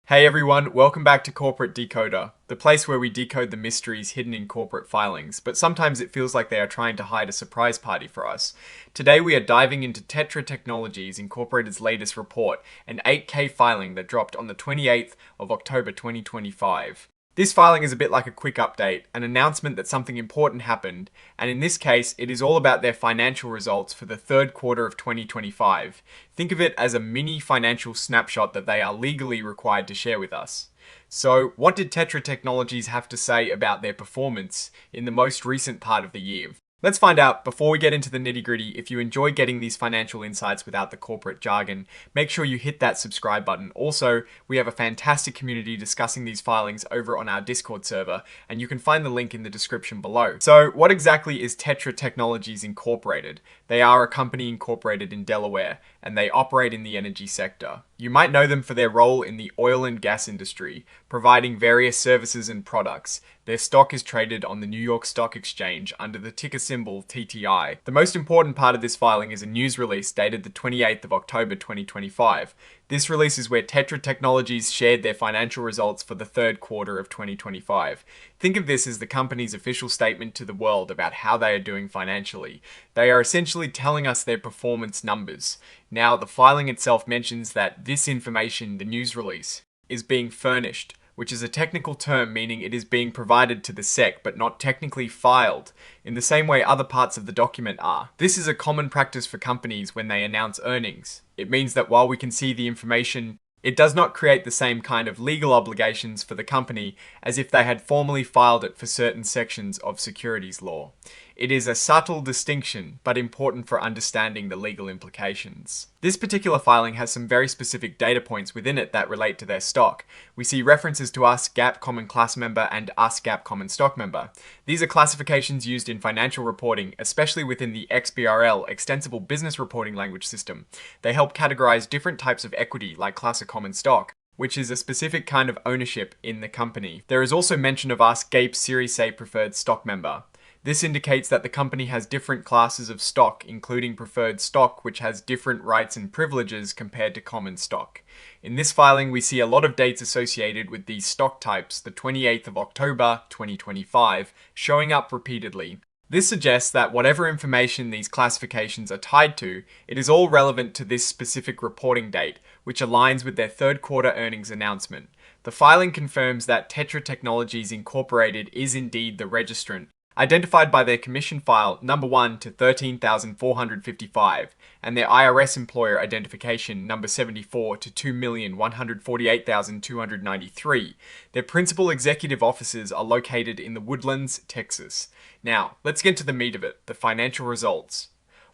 Hey everyone, welcome back to Corporate Decoder, the place where we decode the mysteries hidden in corporate filings, but sometimes it feels like they are trying to hide a surprise party for us. Today we are diving into TETRA Technologies Incorporated's latest report, an 8K filing that dropped on the 28th of October 2025. This filing is a bit like a quick update, an announcement that something important happened, and in this case, it is all about their financial results for the third quarter of 2025. Think of it as a mini financial snapshot that they are legally required to share with us. So, what did TETRA Technologies have to say about their performance in the most recent part of the year? Let's find out, before we get into the nitty-gritty, if you enjoy getting these financial insights without the corporate jargon, make sure you hit that subscribe button. Also, we have a fantastic community discussing these filings over on our Discord server, and you can find the link in the description below. So, what exactly is TETRA Technologies Incorporated? They are a company incorporated in Delaware, and they operate in the energy sector. You might know them for their role in the oil and gas industry, providing various services and products. Their stock is traded on the New York Stock Exchange under the ticker symbol TTI. The most important part of this filing is a news release dated the 28th of October 2025. This release is where TETRA Technologies shared their financial results for the third quarter of 2025. Think of this as the company's official statement to the world about how they are doing financially. They are essentially telling us their performance numbers. Now, the filing itself mentions that this information, the news release, is being furnished, which is a technical term meaning it is being provided to the SEC but not technically filed, in the same way other parts of the document are. This is a common practice for companies when they announce earnings. It means that while we can see the information, it does not create the same kind of legal obligations for the company as if they had formally filed it for certain sections of securities law. It is a subtle distinction, but important for understanding the legal implications. This particular filing has some very specific data points within it that relate to their stock. We see references to US GAAP Common Class Member and US GAAP Common Stock Member. These are classifications used in financial reporting, especially within the XBRL, Extensible Business Reporting Language System. They help categorize different types of equity, like class of common stock, which is a specific kind of ownership in the company. There is also mention of US GAAP Series A Preferred Stock Member. This indicates that the company has different classes of stock, including preferred stock, which has different rights and privileges compared to common stock. In this filing, we see a lot of dates associated with these stock types, the 28th of October 2025, showing up repeatedly. This suggests that whatever information these classifications are tied to, it is all relevant to this specific reporting date, which aligns with their third quarter earnings announcement. The filing confirms that TETRA Technologies Incorporated is indeed the registrant, identified by their commission file number 1 to 13,455 and their IRS employer identification number 74 to 2,148,293. Their principal executive offices are located in the Woodlands, Texas. Now, let's get to the meat of it, the financial results.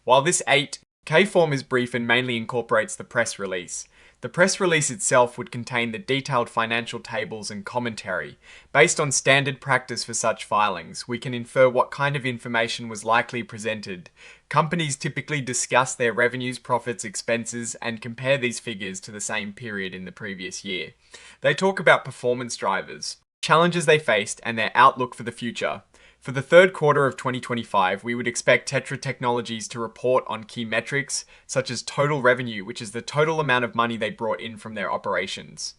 While this 8K form is brief and mainly incorporates the press release, the press release itself would contain the detailed financial tables and commentary. Based on standard practice for such filings, we can infer what kind of information was likely presented. Companies typically discuss their revenues, profits, expenses, and compare these figures to the same period in the previous year. They talk about performance drivers, challenges they faced, and their outlook for the future. For the third quarter of 2025, we would expect TETRA Technologies to report on key metrics, such as total revenue, which is the total amount of money they brought in from their operations.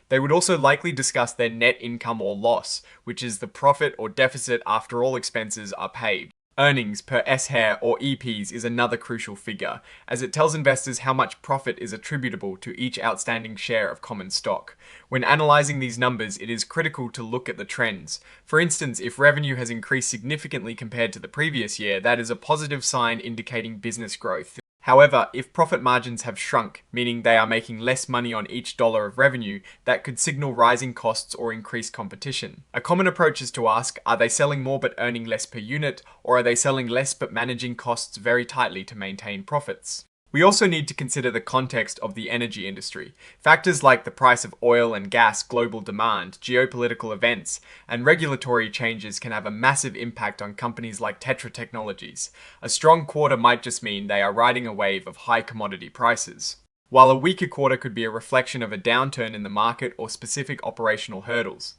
They would also likely discuss their net income or loss, which is the profit or deficit after all expenses are paid. Earnings per S-Hair or EPs is another crucial figure, as it tells investors how much profit is attributable to each outstanding share of common stock. When analyzing these numbers, it is critical to look at the trends. For instance, if revenue has increased significantly compared to the previous year, that is a positive sign indicating business growth. However, if profit margins have shrunk, meaning they are making less money on each dollar of revenue, that could signal rising costs or increased competition. A common approach is to ask, are they selling more but earning less per unit, or are they selling less but managing costs very tightly to maintain profits? We also need to consider the context of the energy industry. Factors like the price of oil and gas, global demand, geopolitical events, and regulatory changes can have a massive impact on companies like TETRA Technologies. A strong quarter might just mean they are riding a wave of high commodity prices, while a weaker quarter could be a reflection of a downturn in the market or specific operational hurdles.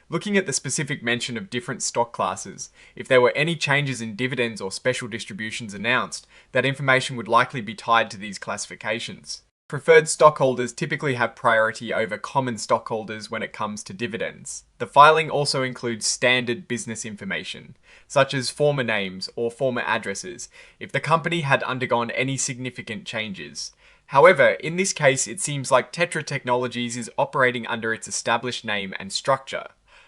Looking at the specific mention of different stock classes, if there were any changes in dividends or special distributions announced, that information would likely be tied to these classifications. Preferred stockholders typically have priority over common stockholders when it comes to dividends. The filing also includes standard business information, such as former names or former addresses, if the company had undergone any significant changes. However, in this case, it seems like TETRA Technologies is operating under its established name and structure.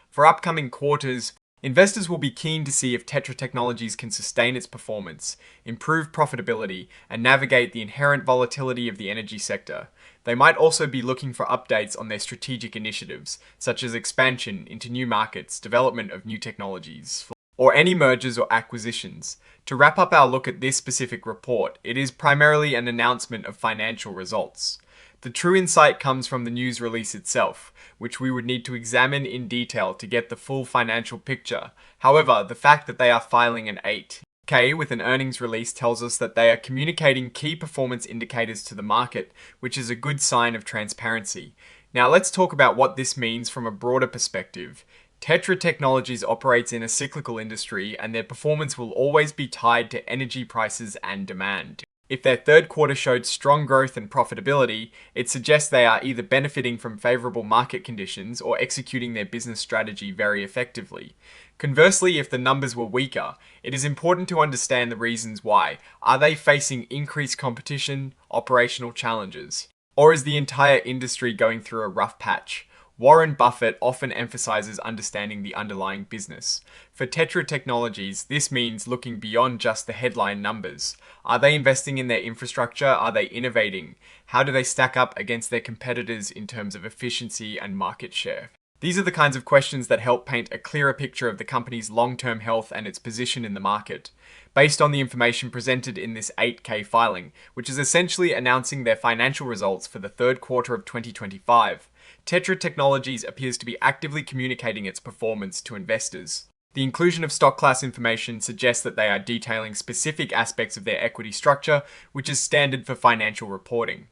For upcoming quarters, investors will be keen to see if TETRA Technologies can sustain its performance, improve profitability, and navigate the inherent volatility of the energy sector. They might also be looking for updates on their strategic initiatives, such as expansion into new markets, development of new technologies, or any mergers or acquisitions. To wrap up our look at this specific report, it is primarily an announcement of financial results. The true insight comes from the news release itself, which we would need to examine in detail to get the full financial picture. However, the fact that they are filing an 8K with an earnings release tells us that they are communicating key performance indicators to the market, which is a good sign of transparency. Now let's talk about what this means from a broader perspective. TETRA Technologies operates in a cyclical industry, and their performance will always be tied to energy prices and demand. If their third quarter showed strong growth and profitability, it suggests they are either benefiting from favorable market conditions or executing their business strategy very effectively. Conversely, if the numbers were weaker, it is important to understand the reasons why. Are they facing increased competition, operational challenges, or is the entire industry going through a rough patch? Warren Buffett often emphasizes understanding the underlying business. For TETRA Technologies, this means looking beyond just the headline numbers. Are they investing in their infrastructure? Are they innovating? How do they stack up against their competitors in terms of efficiency and market share? These are the kinds of questions that help paint a clearer picture of the company's long-term health and its position in the market. Based on the information presented in this 8K filing, which is essentially announcing their financial results for the third quarter of 2025, TETRA Technologies appears to be actively communicating its performance to investors. The inclusion of stock class information suggests that they are detailing specific aspects of their equity structure, which is standard for financial reporting.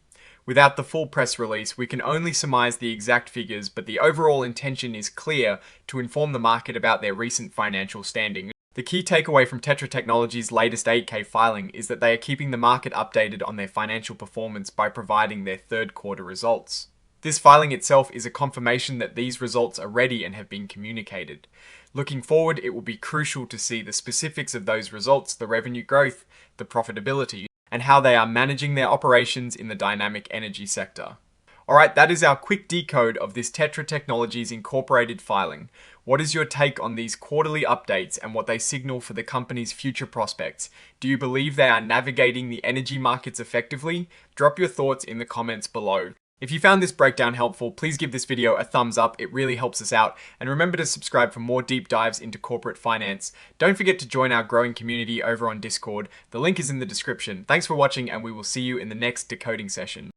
Without the full press release, we can only surmise the exact figures, but the overall intention is clear to inform the market about their recent financial standing. The key takeaway from TETRA Technologies' latest 8K filing is that they are keeping the market updated on their financial performance by providing their third quarter results. This filing itself is a confirmation that these results are ready and have been communicated. Looking forward, it will be crucial to see the specifics of those results, the revenue growth, the profitability, and how they are managing their operations in the dynamic energy sector. Alright, that is our quick decode of this TETRA Technologies Incorporated filing. What is your take on these quarterly updates and what they signal for the company's future prospects? Do you believe they are navigating the energy markets effectively? Drop your thoughts in the comments below. If you found this breakdown helpful, please give this video a thumbs up, it really helps us out, and remember to subscribe for more deep dives into corporate finance. Don't forget to join our growing community over on Discord, the link is in the description. Thanks for watching, and we will see you in the next decoding session.